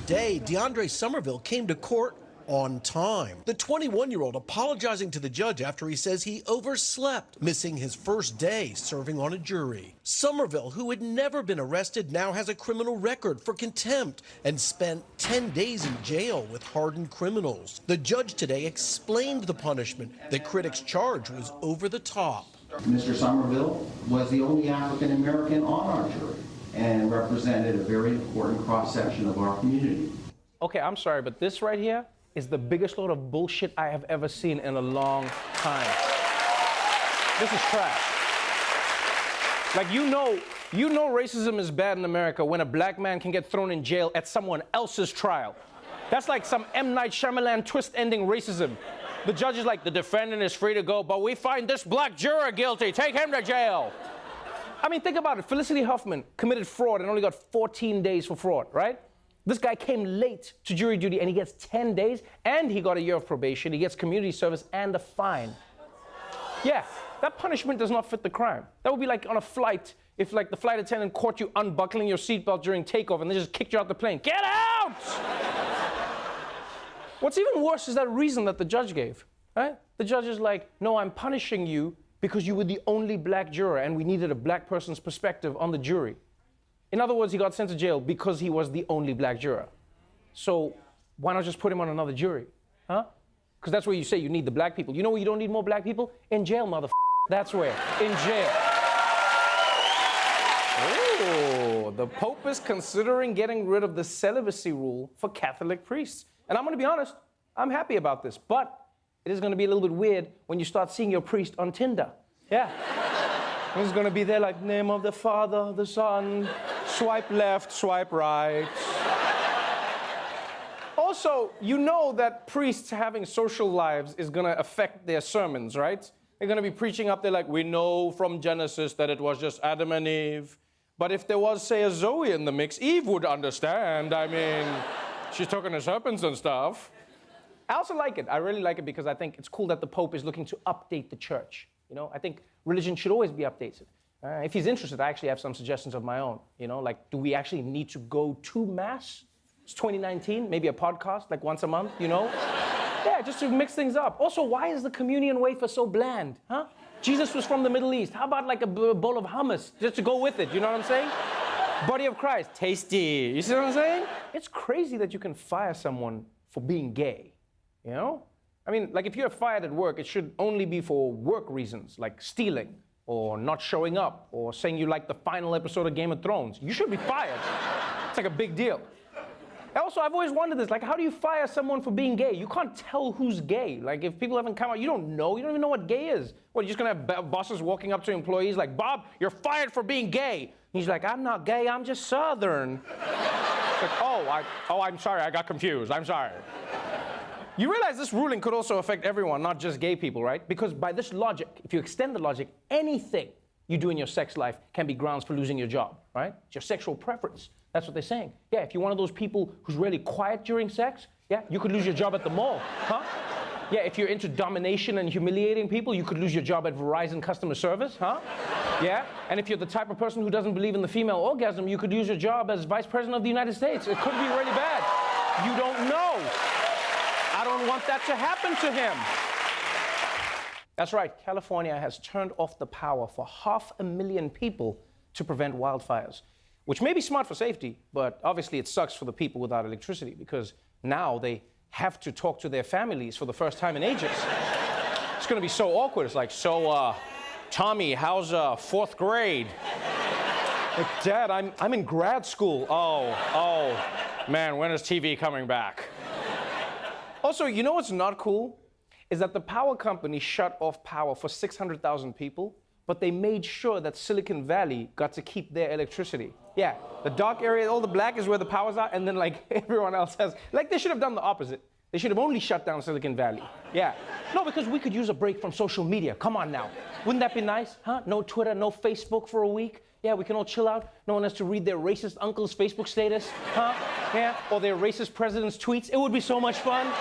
today, DeAndre Somerville came to court on time. The 21-year-old apologizing to the judge after he says he overslept, missing his first day serving on a jury. Somerville, who had never been arrested, now has a criminal record for contempt and spent 10 days in jail with hardened criminals. The judge today explained the punishment that critics charge was over the top. Mr. Somerville was the only African American on our jury and represented a very important cross-section of our community. Okay, I'm sorry, but this right here is the biggest load of bullshit I have ever seen in a long time. This is trash. Like, you know racism is bad in America when a black man can get thrown in jail at someone else's trial. That's like some M. Night Shyamalan twist-ending racism. The judge is like, the defendant is free to go, but we find this black juror guilty. Take him to jail. I mean, think about it. Felicity Huffman committed fraud and only got 14 days for fraud, right? This guy came late to jury duty and he gets 10 days and he got a year of probation. He gets community service and a fine. Yeah, that punishment does not fit the crime. That would be like on a flight if like the flight attendant caught you unbuckling your seatbelt during takeoff and they just kicked you out the plane. Get out! What's even worse is that reason that the judge gave, right? The judge is like, no, I'm punishing you because you were the only black juror and we needed a black person's perspective on the jury. In other words, he got sent to jail because he was the only black juror. So why not just put him on another jury, huh? Because that's where you say you need the black people. You know where you don't need more black people? In jail, motherfucker. That's where, in jail. Oh, the Pope is considering getting rid of the celibacy rule for Catholic priests. And I'm gonna be honest, I'm happy about this, but it is gonna be a little bit weird when you start seeing your priest on Tinder. Yeah. He's gonna be there like, name of the Father, the Son, swipe left, swipe right. Also, you know that priests having social lives is gonna affect their sermons, right? They're gonna be preaching up there like, we know from Genesis that it was just Adam and Eve. But if there was, say, a Zoe in the mix, Eve would understand. I mean, she's talking to serpents and stuff. I also like it. I really like it because I think it's cool that the Pope is looking to update the church. You know, I think religion should always be updated. If he's interested, I actually have some suggestions of my own. You know, like, do we actually need to go to Mass? It's 2019, maybe a podcast, like once a month, you know? Yeah, just to mix things up. Also, why is the communion wafer so bland, huh? Jesus was from the Middle East. How about like a bowl of hummus, just to go with it, you know what I'm saying? Body of Christ, tasty, you see what I'm saying? It's crazy that you can fire someone for being gay, you know? I mean, like, if you're fired at work, it should only be for work reasons, like stealing, or not showing up, or saying you like the final episode of Game of Thrones. You should be fired. It's like a big deal. Also, I've always wondered this, like, how do you fire someone for being gay? You can't tell who's gay. Like, if people haven't come out, you don't even know what gay is. What, you're just gonna have bosses walking up to employees like, Bob, you're fired for being gay. And he's like, I'm not gay, I'm just Southern. It's like, I'm sorry, I got confused, I'm sorry. You realize this ruling could also affect everyone, not just gay people, right? Because by this logic, if you extend the logic, anything you do in your sex life can be grounds for losing your job, right? It's your sexual preference. That's what they're saying. Yeah, if you're one of those people who's really quiet during sex, yeah, you could lose your job at the mall, huh? Yeah, if you're into domination and humiliating people, you could lose your job at Verizon customer service, huh? Yeah, and if you're the type of person who doesn't believe in the female orgasm, you could lose your job as Vice President of the United States. It could be really bad. You don't know. I don't want that to happen to him. That's right, California has turned off the power for 500,000 people to prevent wildfires, which may be smart for safety, but obviously it sucks for the people without electricity because now they have to talk to their families for the first time in ages. It's gonna be so awkward. It's like, so, Tommy, how's fourth grade? Like, Dad, I'm in grad school. Oh, man, when is TV coming back? Also, you know what's not cool? Is that the power company shut off power for 600,000 people, but they made sure that Silicon Valley got to keep their electricity. Yeah, the dark area, all the black is where the powers are, and then like everyone else has, like they should have done the opposite. They should have only shut down Silicon Valley. Yeah. No, because we could use a break from social media. Come on now. Wouldn't that be nice? Huh? No Twitter, no Facebook for a week. Yeah, we can all chill out. No one has to read their racist uncle's Facebook status. Huh? Yeah. Or their racist president's tweets. It would be so much fun.